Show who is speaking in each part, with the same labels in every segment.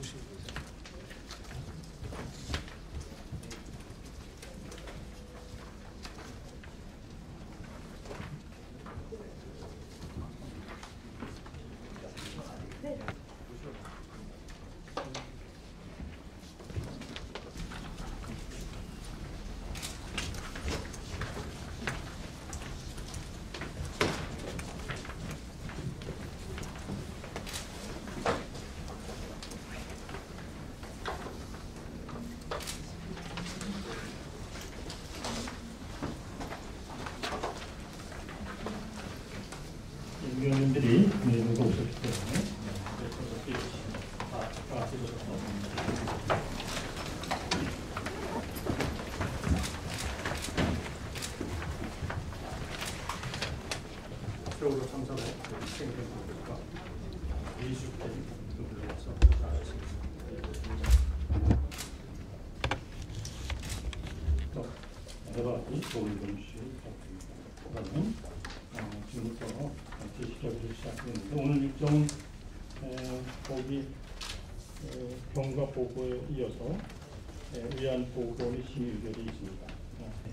Speaker 1: 보시면 되죠.
Speaker 2: 위원님들이 누가 오셨기 때문에 다 찍으셔서 세월호 참사에 희생된 분들과 이주된 분들로서 다 아시겠습니다. 여러가지 도움을 좀 주시기 바랍니다. 그러면 지금부터 제시적으로 시작했는데 오늘 일정은 거기 경과 보고에 이어서 의안 보고 및 심의 의결이 있습니다.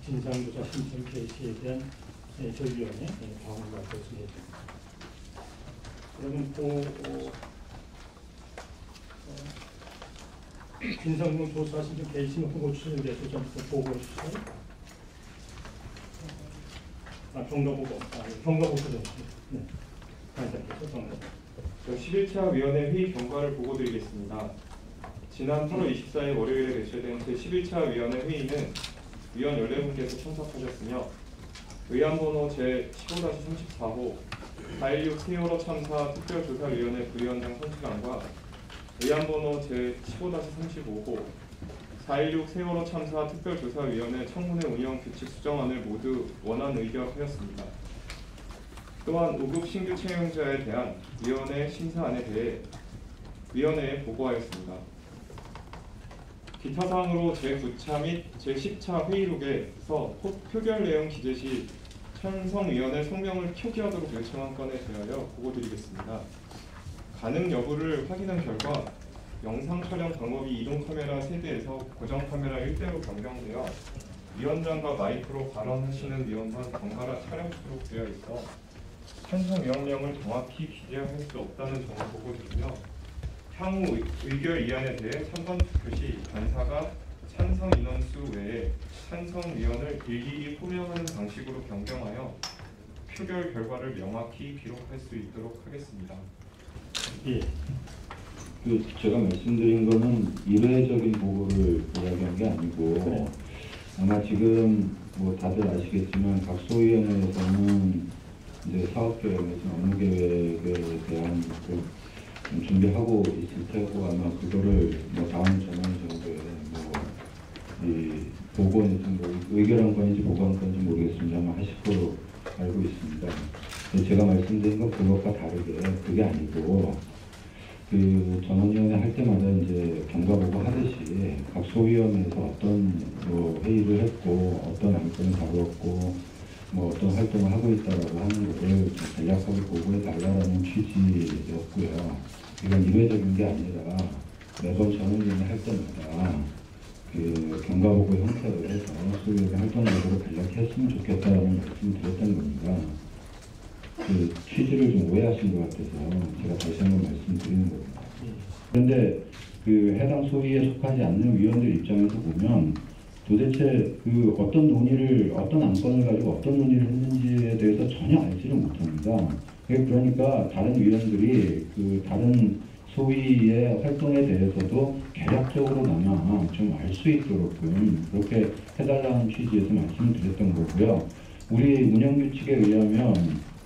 Speaker 2: 진상조사 신청 개시에 대한 저위원회 방어가 되었습니다. 그러면 또 진상조사 신청 개시 후보 추진에 대해서 좀 보고해 주시죠. 경과보고 좀. 네.
Speaker 3: 저 11차 위원회 회의 경과를 보고드리겠습니다. 지난 8월 24일 월요일에 개최된 제11차 위원회 회의는 위원 14분께서 참석하셨으며 의안번호 제15-34호 4.16 세월호 참사 특별조사위원회 부위원장 선출안과 의안번호 제15-35호 4.16 세월호 참사 특별조사위원회 청문회 운영 규칙 수정안을 모두 원안 의결하였습니다. 또한 5급 신규 채용자에 대한 위원회 심사안에 대해 위원회에 보고하였습니다. 기타 사항으로 제9차 및 제10차 회의록에서 표결 내용 기재 시 찬성위원회 성명을 표기하도록 요청한 건에 대하여 보고드리겠습니다. 가능 여부를 확인한 결과 영상 촬영 방법이 이동 카메라 3대에서 고정 카메라 1대로 변경되어 위원장과 마이크로 발언하시는 위원만 번갈아 촬영수록 되어 있어 찬성 위원령을 정확히 기재할 수 없다는 점을 보고드리며 향후 의결 이안에 대해 3번 투표 시 간사가 찬성 인원수 외에 찬성 위원을 일일이 호명하는 방식으로 변경하여 표결 결과를 명확히 기록할 수 있도록 하겠습니다.
Speaker 2: 예.
Speaker 4: 제가 말씀드린 거는 일회적인 보고를 이야기한 게 아니고 아마 지금 뭐 다들 아시겠지만 각 소위원회에서는 이제 사업 계획에서 업무 계획에 대한 준비하고 있을 테고 아마 그거를 뭐 다음 전원 정도에 이 보고는 뭐 의결한 건지 보고한 건지 모르겠습니다만 하실 거로 알고 있습니다. 제가 말씀드린 건 그것과 다르게 그게 아니고 그 전원위원회 할 때마다 이제 경과보고 하듯이 각 소위원회에서 어떤 뭐 회의를 했고 어떤 안건을 다루었고 뭐 어떤 활동을 하고 있다라고 하는 것을 간략하게 보고해 달라라는 취지였고요. 이건 일회적인 게 아니라 매번 전원위원회 할 때마다 그 경과보고 형태로 해서 소위원회 활동적으로 간략히 했으면 좋겠다라는 말씀을 드렸던 겁니다. 그 취지를 좀 오해하신 것 같아서 제가 다시 한번 말씀드리는 겁니다. 그런데 그 해당 소위에 속하지 않는 위원들 입장에서 보면 도대체 그 어떤 논의를 어떤 안건을 가지고 어떤 논의를 했는지에 대해서 전혀 알지를 못합니다. 그러니까 다른 위원들이 그 다른 소위의 활동에 대해서도 개략적으로나마 좀 알 수 있도록 그렇게 해달라는 취지에서 말씀을 드렸던 거고요. 우리 운영규칙에 의하면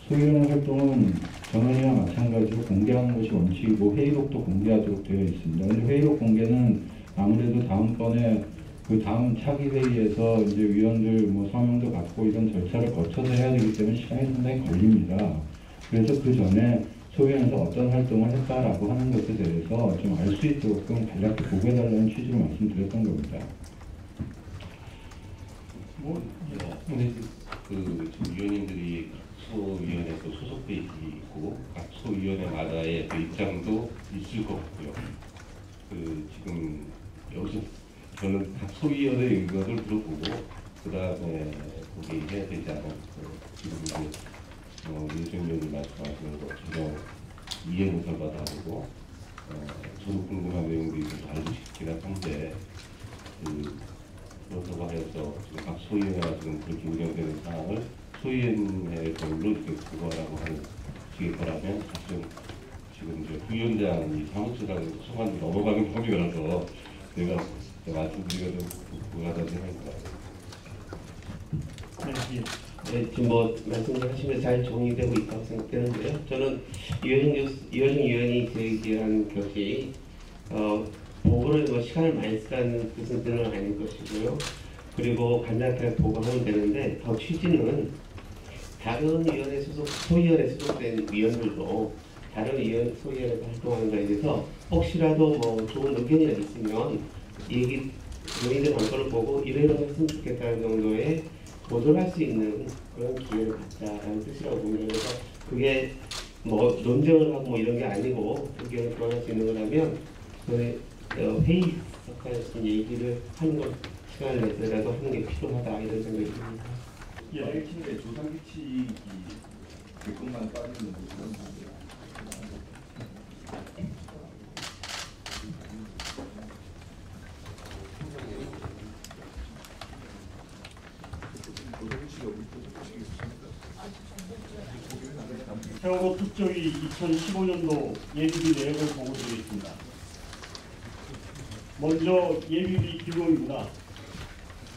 Speaker 4: 소위원회 활동은 전원이와 마찬가지로 공개하는 것이 원칙이고 회의록도 공개하도록 되어 있습니다. 그런데 회의록 공개는 아무래도 다음번에 그 다음 차기 회의에서 이제 위원들 뭐 서명도 받고 이런 절차를 거쳐서 해야 되기 때문에 시간이 상당히 걸립니다. 그래서 그 전에 소위원회에서 어떤 활동을 했다라고 하는 것에 대해서 좀 알 수 있도록 간략히 보고해달라는 취지로 말씀드렸던 겁니다.
Speaker 5: 우리 그 지금 위원님들이 소위원회도 소속돼 있고 각 소위원회마다의 그 입장도 있을 것 같고요. 그 지금 여기서 저는 각 소위원회 의견을 들어보고 그 다음에 거기 해야 되지 않을까. 지금 이제 윤석열 의원이 말씀하시는 거 전혀 이해 못할 바도 아니고 저도 궁금한 내용들이 좀 알고 싶긴 한데 그렇다고 해서 지금 각 소위원회가 지금 그렇게 운영되는 상황을 소위원회 걸로 이렇게 보고하라고 하는 식의 거라면 사실은 지금 이제 부위원장이 사무실하고 소관이 넘어가는 범위라서 내가 말씀드리기가 좀 불가하다는 생각이 들어요.
Speaker 1: 네, 지금 뭐 말씀하시면 잘 정리되고 있다고 생각되는데요. 저는 이효정 의원이 제기한 것이 보고를 뭐 시간을 많이 쓰라는 무슨 뜻은 아닌 것이고요. 그리고 간략하게 보고하면 되는데 더 취지는 다른 위원회 소속 소위원회 소속된 위원들도 다른 소위원회에서 활동하는 것에 대해서 혹시라도 뭐 좋은 의견이 있으면 논의된 안건을 보고 이런 거 했으면 좋겠다는 정도의 보도를 할 수 있는 그런 기회를 갖자라는 뜻이라고 봅니다. 그래서 그게 뭐 논쟁을 하고 뭐 이런 게 아니고 의견을 교환할 수 있는 거라면 회의 석관에서 얘기를 하는 것 시간을 내서라도 하는 게 필요하다 이런 생각이 듭니다.
Speaker 6: 팀의 조상 규칙이 결국만 빠지는 그런 문제야.
Speaker 2: 세월호 특조위 2015년도 예비비 내역을 보고드리겠습니다. 먼저 예비비 기록입니다.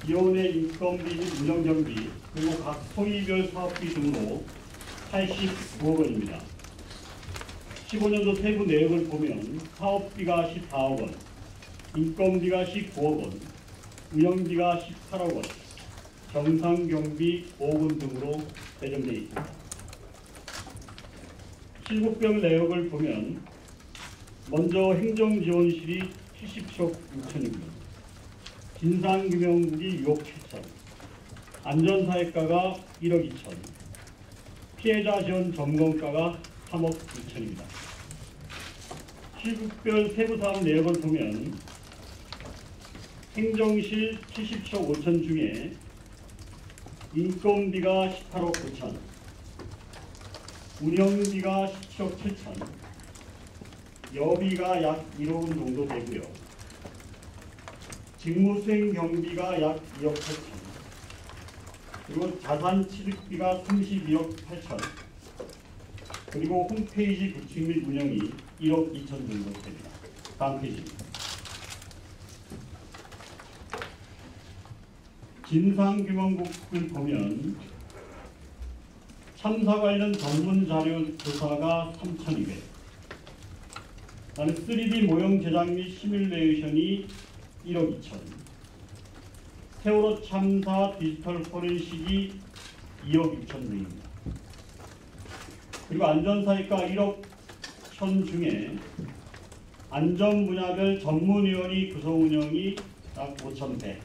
Speaker 2: 위원회 인건비 및 운영경비 그리고 각 소위별 사업비 등으로 89억 원입니다. 15년도 세부 내역을 보면 사업비가 14억 원, 인건비가 19억 원, 운영비가 18억 원, 정상경비 5억 원 등으로 배정되어 있습니다. 실국별 내역을 보면 먼저 행정지원실이 70억 6천입니다. 진상규명국이 6억 7천, 안전사회과가 1억 2천, 피해자 지원 점검과가 3억 2천입니다. 실국별 세부사업 내역을 보면 행정실 70억 5천 중에 인건비가 18억 9천, 운영비가 17억 7천, 여비가 약 1억 원 정도 되고요. 직무수행 경비가 약 2억 8천, 그리고 자산 취득비가 32억 8천, 그리고 홈페이지 구축 및 운영이 1억 2천 정도 됩니다. 다음 페이지입니다. 진상규명국을 보면 참사 관련 전문 자료 조사가 3,200, 그다음에 3D 모형 제작 및 시뮬레이션이 1억 2천, 세월호 참사 디지털 포렌식이 2억 6천 등입니다. 그리고 안전사회과 1억 1천 중에 안전 분야별 전문위원회 구성 운영이 약 5,100,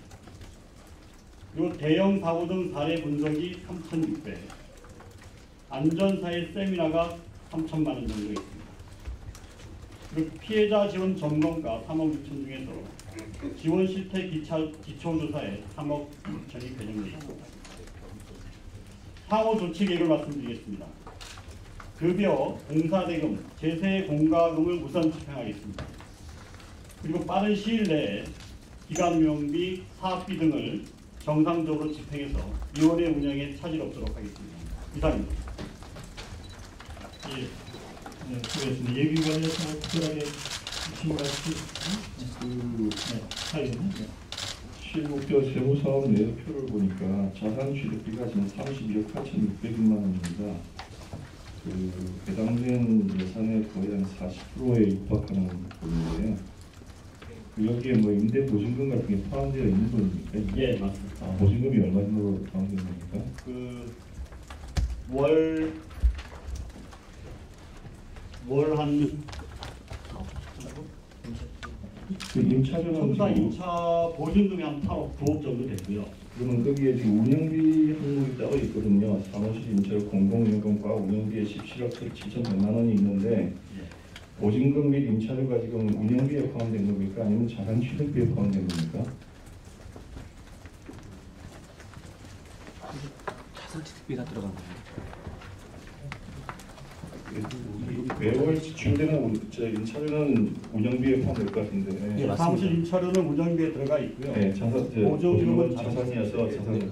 Speaker 2: 그리고 대형 사고 등 사례 분석이 3,600, 안전사회 세미나가 3천만 원 정도 있습니다. 그리고 피해자 지원 점검가 3억 6천 중에서 지원 실태 기초조사에 3억 6천이 배정되어 있습니다. 사후 조치 계획을 말씀드리겠습니다. 급여, 공사대금, 제세 공과금을 우선 집행하겠습니다. 그리고 빠른 시일 내에 기간명비, 사업비 등을 정상적으로 집행해서 위원회 운영에 차질 없도록 하겠습니다. 이상입니다. 네, 수고했습니다. 예비 관련해서 특별하게 질문할 수
Speaker 4: 실국별 세부사업 내역표를 보니까 자산 취득비가 지금 32억 8,600만 원입니다. 해당된 예산의 거의 한 40%에 육박하는 돈인데요. 여기에 뭐 임대 보증금 같은 게 포함되어 있는 돈입니까?
Speaker 2: 예, 맞습니다.
Speaker 4: 보증금이 얼마 정도 포함되는 겁니까? 임차료는
Speaker 2: 청사 임차 보증금이 한 8억 9억 정도 되고요.
Speaker 4: 그러면 거기에 지금 운영비 항목이 따로 있거든요. 사무실 임차료 공공연금과 운영비에 17억 7,100만 원이 있는데 보증금 및 임차료가 지금 운영비에 포함된 겁니까? 아니면 자산 취득비에 포함된 겁니까?
Speaker 7: 자산취득비가 들어간 거예요.
Speaker 4: 매월 지출되는 임차료는 운영비에 포함될 것 같은데.
Speaker 7: 예, 맞습니다.
Speaker 2: 사무실 임차료는 운영비에 들어가 있고요.
Speaker 4: 네, 보증금은 자산이어서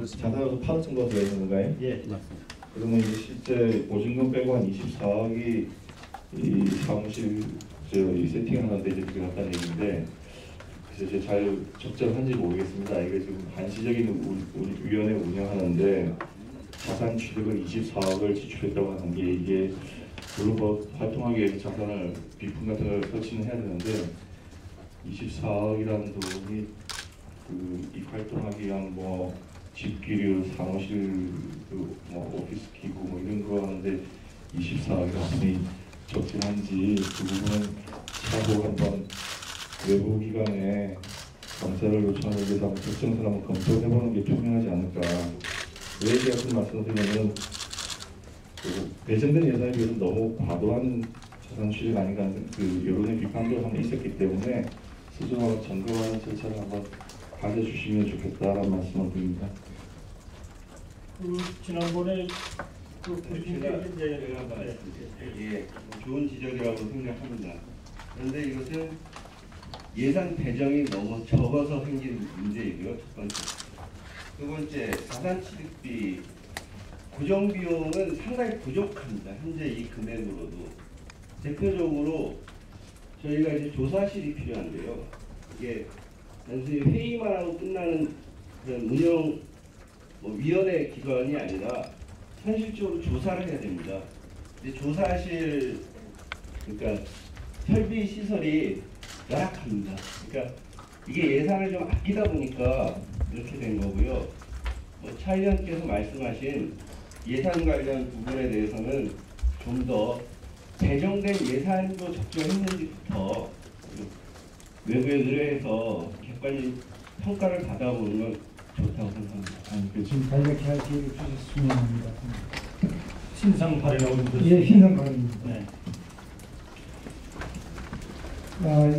Speaker 4: 자산으로 8억 정도 들어있는 건가요?
Speaker 2: 예.
Speaker 7: 맞습니다.
Speaker 4: 그러면 이제 실제 보증금 빼고 한 24억이 이 사무실 이 세팅하는데 이제 들어갔다는 얘기인데, 그래서 이제 잘 적절한지 모르겠습니다. 이게 지금 한시적인 우리 위원회 운영하는데 자산 취득을 24억을 지출했다고 하는 게, 이게 물론 뭐 활동하기 위해서 자산을 비품 같은 걸 설치는 해야 되는데 24억이라는 돈이 이 활동하기 위한 뭐 집기류, 사무실, 뭐 오피스 기구 뭐 이런 거 하는데 24억이 적절한지 그 부분은 차후 한번 외부 기관에 감사를 요청하기 위해서 한번 적정선 한번 검토해보는 게 투명하지 않을까. 왜 이렇게 같은 말씀을 드리냐면 배정된 예산에 비해서 너무 과도한 자산 취득 아닌가 하는 그 여론의 비판도 한번 있었기 때문에 스스로 점검하는 절차를 한번 가져주시면 좋겠다라는 말씀을 드립니다.
Speaker 2: 지난번에
Speaker 1: 제가 말씀드릴게요. 예, 좋은 지적이라고 생각합니다. 그런데 이것은 예산 배정이 너무 적어서 생긴 문제이고요. 첫 번째. 두 번째, 자산취득비 고정비용은 상당히 부족합니다. 현재 이 금액으로도. 대표적으로 저희가 이제 조사실이 필요한데요. 이게 단순히 회의만 하고 끝나는 그런 운영 위원회 기관이 아니라 현실적으로 조사를 해야 됩니다. 근데 조사실, 그러니까 설비 시설이 열악합니다. 그러니까 이게 예산을 좀 아끼다 보니까 이렇게 된 거고요. 차 의원께서 말씀하신 예산 관련 부분에 대해서는 좀 더 배정된 예산도 적정했는지부터 외부에 의뢰해서 객관적인 평가를 받아보는 건 좋다고 생각합니다.
Speaker 8: 아니, 지금 간략히 할 기회를 주셨으면 합니다.
Speaker 2: 신상 발행하고 있는
Speaker 8: 예, 신상 발언입니다.
Speaker 2: 네.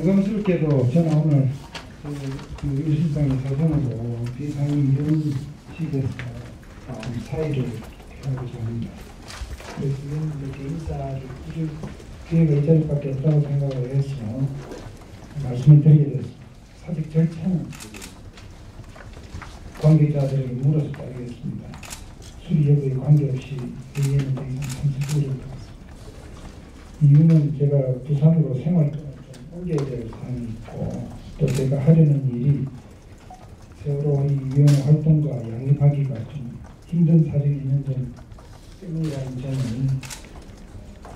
Speaker 8: 유감스럽게도 저는 오늘 그 유신상의 사선으로 비상임 위원실에서 사의를 하고자 합니다. 그래서 이렇게 인사를 꾸준히 기회가 이 자리밖에 없다고 생각을 해서 말씀을 드리게 됐습니다. 사직 절차는 관계자들에게 물어서 따르겠습니다. 수리 여부에 관계없이 회의에는 더 이상 참석하지 않겠습니다. 이유는 제가 부산으로 생활 좀 옮겨야 될 사항이 있고, 또 제가 하려는 일이 세월호 이 위원회 활동과 양립하기가 좀 힘든 사정이 있는 점 때문이라는 점을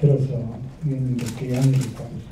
Speaker 8: 들어서 위원님께 양해를 구합니다.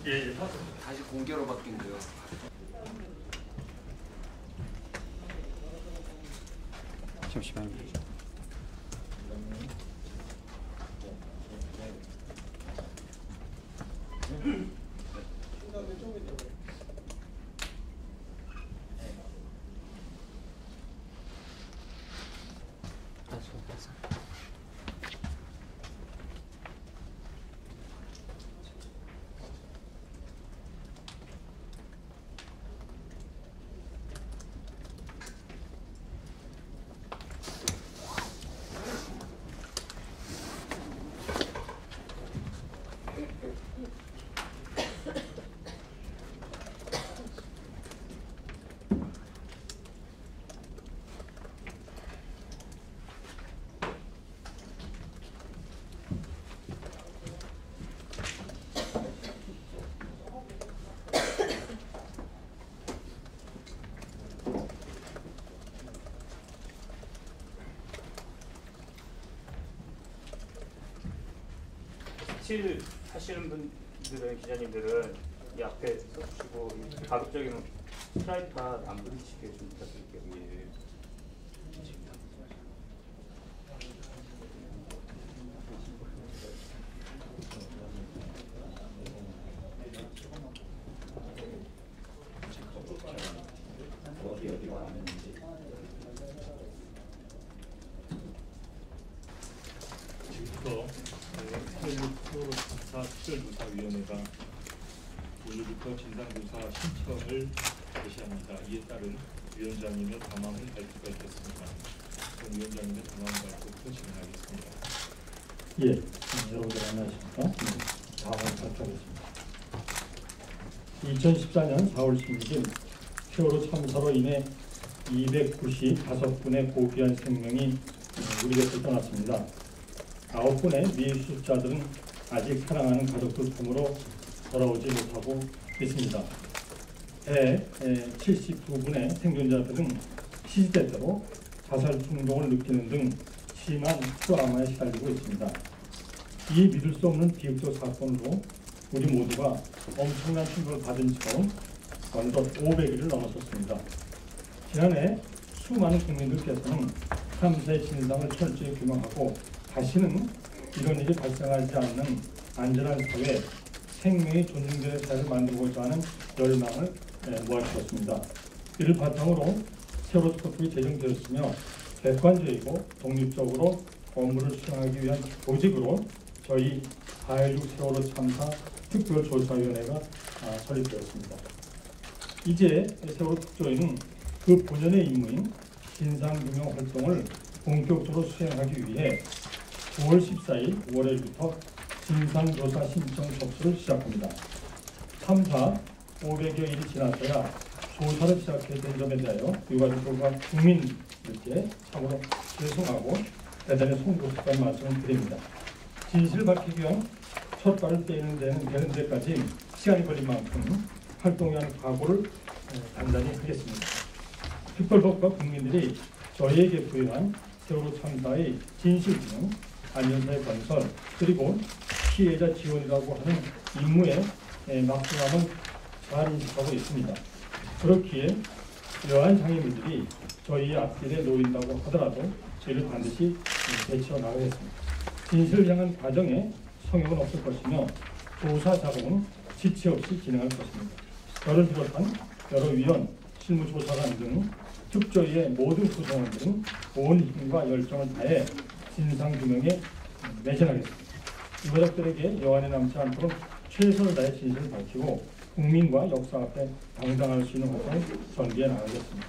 Speaker 2: 예,
Speaker 7: 다시 공개로 바뀐대요. 잠시만요.
Speaker 9: 팩실 하시는 분들은 기자님들은 이 앞에 서주시고 가급적이면 스트라이크가 안 부딪히게 좀 부탁드릴게요.
Speaker 10: 지금부터 세월호 특별조사위원회가 오늘부터 진상조사 신청을 개시합니다. 이에 따른 위원장님의 담화문 발표가 있겠습니다. 그럼 위원장님의 담화문 발표부터 진행하겠습니다.
Speaker 8: 예, 여러분들 안녕하십니까? 다음을 발표하겠습니다. 2014년 4월 16일 세월호 참사로 인해 295분의 고귀한 생명이 우리 곁을 떠났습니다. 9분의 미수습자들은 아직 사랑하는 가족들 품으로 돌아오지 못하고 있습니다. 179분의 생존자들은 시시때때로 자살 충동을 느끼는 등 심한 트라우마에 시달리고 있습니다. 이 믿을 수 없는 비극적 사건으로 우리 모두가 엄청난 충격을 받은 처음 어느덧 500일을 넘어섰습니다. 지난해 수많은 국민들께서는 참사의 진상을 철저히 규명하고 다시는 이런 일이 발생하지 않는 안전한 사회, 생명이 존중되는 사회를 만들고자 하는 열망을 모아주셨습니다. 이를 바탕으로 세월호 특별법이 제정되었으며 객관적이고 독립적으로 업무를 수행하기 위한 조직으로 저희 4.16 세월호 참사 특별조사위원회가 설립되었습니다. 이제 세월호 특조위는 그 본연의 임무인 진상규명 활동을 본격적으로 수행하기 위해 9월 14일 월요일부터 진상조사 신청 접수를 시작합니다. 참사 500여일이 지나서야 조사를 시작하게 된 점에 대하여 유가족들과 국민들께 참으로 죄송하고 대단히 송구스러운 말씀을 드립니다. 진실을 밝히기 위한 첫 발을 떼는 데까지 시간이 걸린 만큼 활동에 대한 각오를 단단히 하겠습니다. 특별법과 국민들이 저희에게 부여한 세월호 참사의 진실규명, 안전사의 건설, 그리고 피해자 지원이라고 하는 임무의 막중함을 잘 인식하고 있습니다. 그렇기에 이러한 장애물들이 저희의 앞길에 놓인다고 하더라도 저희를 반드시 대처 나가겠습니다. 진실을 향한 과정에 성역은 없을 것이며 조사 작업은 지체 없이 진행할 것입니다. 저를 비롯한 여러 위원, 실무조사관 등 특조위의 모든 구성원들은 온 힘과 열정을 다해 진상규명에 매진하겠습니다. 유가족들에게 여한이 남지 않도록 최선을 다해 진실을 밝히고 국민과 역사 앞에 당당할 수 있는 활동을 전개해 나가겠습니다.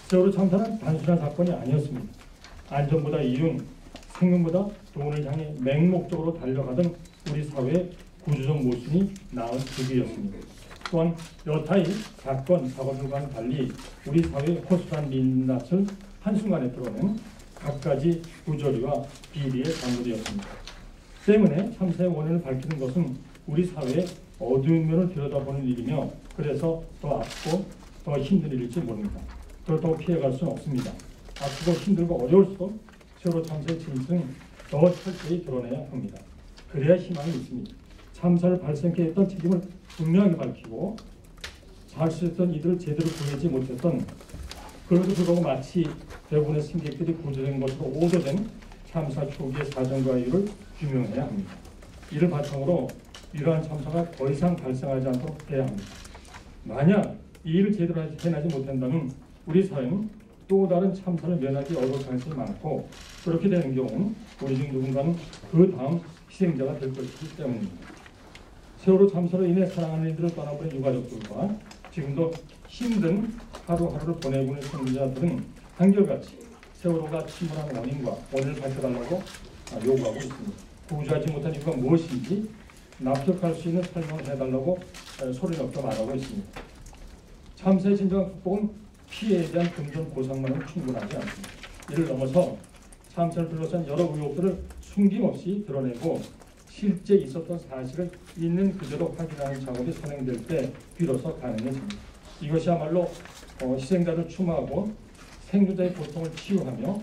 Speaker 8: 세월호 참사는 단순한 사건이 아니었습니다. 안전보다 이윤, 생명보다 돈을 향해 맹목적으로 달려가던 우리 사회의 구조적 모순이 나은 계기였습니다. 또한 여타의 사건, 사고들과는 달리 우리 사회의 허술한 민낯을 한순간에 드러낸 갖가지 부조리와 비리의 단물이었습니다. 때문에 참사의 원인을 밝히는 것은 우리 사회의 어두운 면을 들여다보는 일이며 그래서 더 아프고 더 힘든 일일지 모릅니다. 그렇다고 피해갈 수는 없습니다. 아프고 힘들고 어려울수록 세월호 참사의 진실은 더 철저히 드러내야 합니다. 그래야 희망이 있습니다. 참사를 발생케 했던 책임을 분명하게 밝히고 살수했던 이들을 제대로 구해지 못했던 그럼에도 불구하고 마치 대부분의 승객들이 구조된 것으로 오도된 참사 초기의 사정과 이유를 규명해야 합니다. 이를 바탕으로 이러한 참사가 더 이상 발생하지 않도록 해야 합니다. 만약 이 일을 제대로 해내지 못한다면 우리 사회는 또 다른 참사를 면하기 어려울 가능성이 많고 그렇게 되는 경우는 우리 중 누군가는 그 다음 희생자가 될 것이기 때문입니다. 세월호 참사로 인해 사랑하는 이들을 떠나버린 유가족들과 지금도 힘든 하루하루를 보내고 있는 생존자들은 한결같이 세월호가 침몰한 원인과 원인을 밝혀달라고 요구하고 있습니다. 구조하지 못한 이유가 무엇인지 납득할 수 있는 설명을 해달라고 소리 높여 말하고 있습니다. 참사의 진정한 극복은 피해에 대한 금전 보상만은 충분하지 않습니다. 이를 넘어서 참사를 둘러싼 여러 의혹들을 숨김없이 드러내고 실제 있었던 사실을 있는 그대로 확인하는 작업이 선행될 때 비로소 가능해집니다. 이것이야말로 희생자를 추모하고 생존자의 고통을 치유하며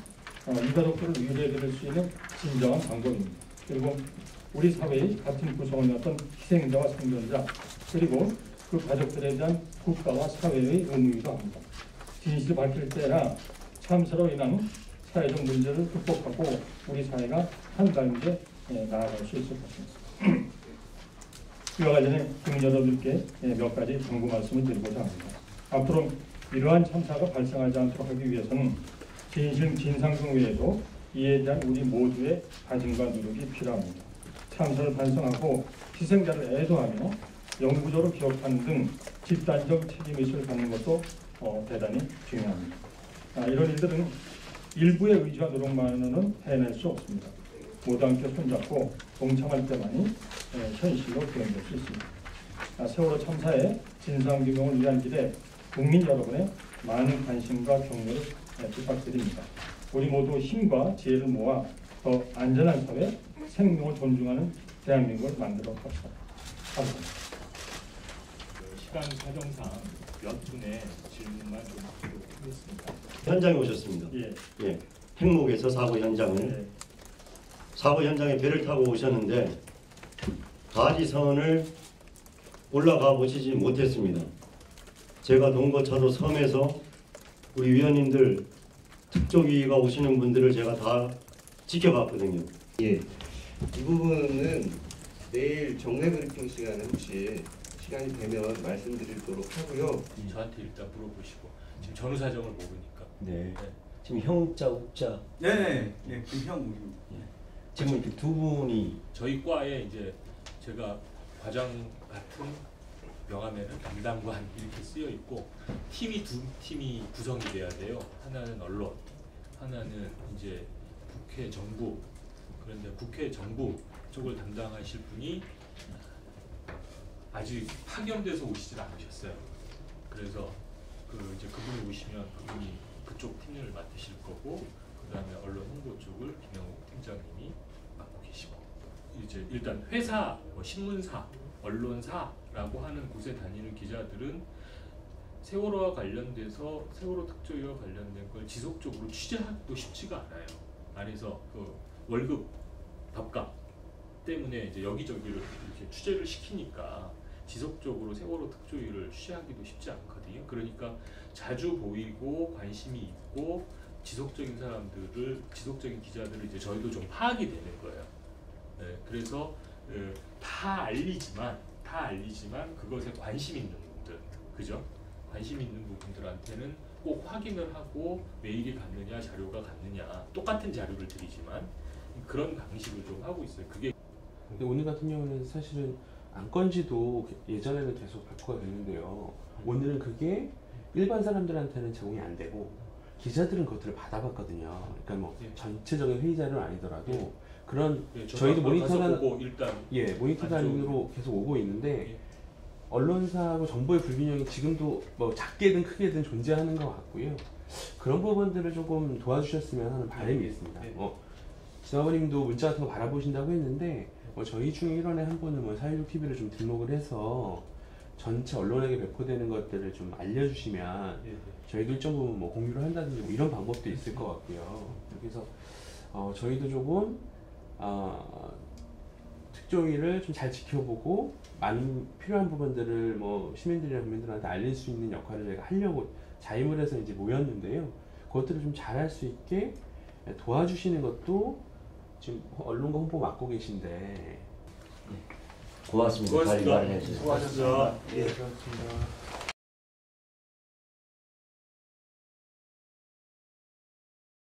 Speaker 8: 유가족들을 위로해드릴 수 있는 진정한 방법입니다. 그리고 우리 사회의 같은 구성원이었던 희생자와 생존자 그리고 그 가족들에 대한 국가와 사회의 의무이기도 합니다. 진실을 밝힐 때나 참사로 인한 사회적 문제를 극복하고 우리 사회가 한 단계 나아갈 수 있을 것입니다. 이와 관련해 국민 여러분께 몇 가지 당부 말씀을 드리고자 합니다. 앞으로 이러한 참사가 발생하지 않도록 하기 위해서는 진상규명 외에도 이에 대한 우리 모두의 다짐과 노력이 필요합니다. 참사를 반성하고 희생자를 애도하며 영구적으로 기억하는 등 집단적 책임의식을 갖는 것도 대단히 중요합니다. 이런 일들은 일부의 의지와 노력만으로는 해낼 수 없습니다. 모두 함께 손잡고 동참할 때만이 현실로 구현될 수 있습니다. 세월호 참사의 진상규명을 위한 길에 국민 여러분의 많은 관심과 격려를 부탁드립니다. 우리 모두 힘과 지혜를 모아 더 안전한 사회, 생명을 존중하는 대한민국을 만들어 갑시다. 감사합니다.
Speaker 10: 시간 사정상 몇 분의 질문만 좀 드리도록 하겠습니다.
Speaker 11: 현장에 오셨습니다. 예. 행목에서 사고 현장을 사고 현장에 배를 타고 오셨는데 가지선을 올라가 보시지 못했습니다. 제가 동거차도 섬에서 우리 위원님들 특조기가 오시는 분들을 제가 다 지켜봤거든요.
Speaker 1: 예, 이 부분은 내일 정례 브리핑 시간에 혹시 시간이 되면 말씀드리도록 하고요.
Speaker 12: 저한테 일단 물어보시고 지금 전후 사정을 모르니까.
Speaker 11: 네. 지금 형자, 욱자.
Speaker 12: 네. 형.
Speaker 11: 지금 이렇게 두 분이
Speaker 12: 저희 과에 이제 제가 과장 같은 명함에는 담당관 이렇게 쓰여 있고 두 팀이 구성이 돼야 돼요. 하나는 언론, 하나는 이제 국회 정부. 그런데 국회 정부 쪽을 담당하실 분이 아직 파견돼서 오시질 않으셨어요. 그래서 이제 그분이 오시면 그분이 그쪽 팀을 맡으실 거고, 그다음에 언론 홍보 쪽을 김영욱 팀장님이 맡고 계시고, 이제 일단 회사, 신문사, 언론사라고 하는 곳에 다니는 기자들은 세월호와 관련돼서 세월호 특조위와 관련된 걸 지속적으로 취재하기도 쉽지가 않아요. 안에서 그 월급 밥값 때문에 이제 여기저기를 이렇게 취재를 시키니까 지속적으로 세월호 특조위를 취재하기도 쉽지 않거든요. 그러니까 자주 보이고 관심이 있고 지속적인 지속적인 기자들을 이제 저희도 좀 파악이 되는 거예요. 네, 그래서 다 알리지만 그것에 관심 있는 분들, 그죠? 관심 있는 부분들한테는 꼭 확인을 하고 메일이 갔느냐 자료가 갔느냐 똑같은 자료를 드리지만 그런 방식을 좀 하고 있어요. 그게
Speaker 1: 근데 오늘 같은 경우는 사실은 안건지도 예전에는 계속 발표가 됐는데요. 오늘은 그게 일반 사람들한테는 제공이 안 되고 기자들은 그것들을 받아봤거든요. 그러니까 뭐 전체적인 회의 자료는 아니더라도 그런 저희도 모니터단으로 계속 오고 있는데 언론사하고 정보의 불균형이 지금도 뭐 작게든 크게든 존재하는 것 같고요. 그런 부분들을 조금 도와주셨으면 하는 바람이 있습니다. 지사버님도 문자 같은 거 바라보신다고 했는데 저희 중에 일원에 한 분은 사회적TV를 좀 등록을 해서 전체 언론에게 배포되는 것들을 좀 알려주시면 저희도 일정 부분 공유를 한다든지 이런 방법도 있을 것 같고요. 그래서 저희도 조금 특조위를 좀 잘 지켜보고 많은 필요한 부분들을 시민들이나 국민들한테 알릴 수 있는 역할을 저희가 하려고 자임을 해서 이제 모였는데요. 그것들을 좀 잘할 수 있게 도와주시는 것도 지금 언론과 홍보 맡고 계신데
Speaker 11: 고맙습니다.
Speaker 2: 수고하셨습니다.
Speaker 1: 수고하셨습니다. 예, 고맙습니다.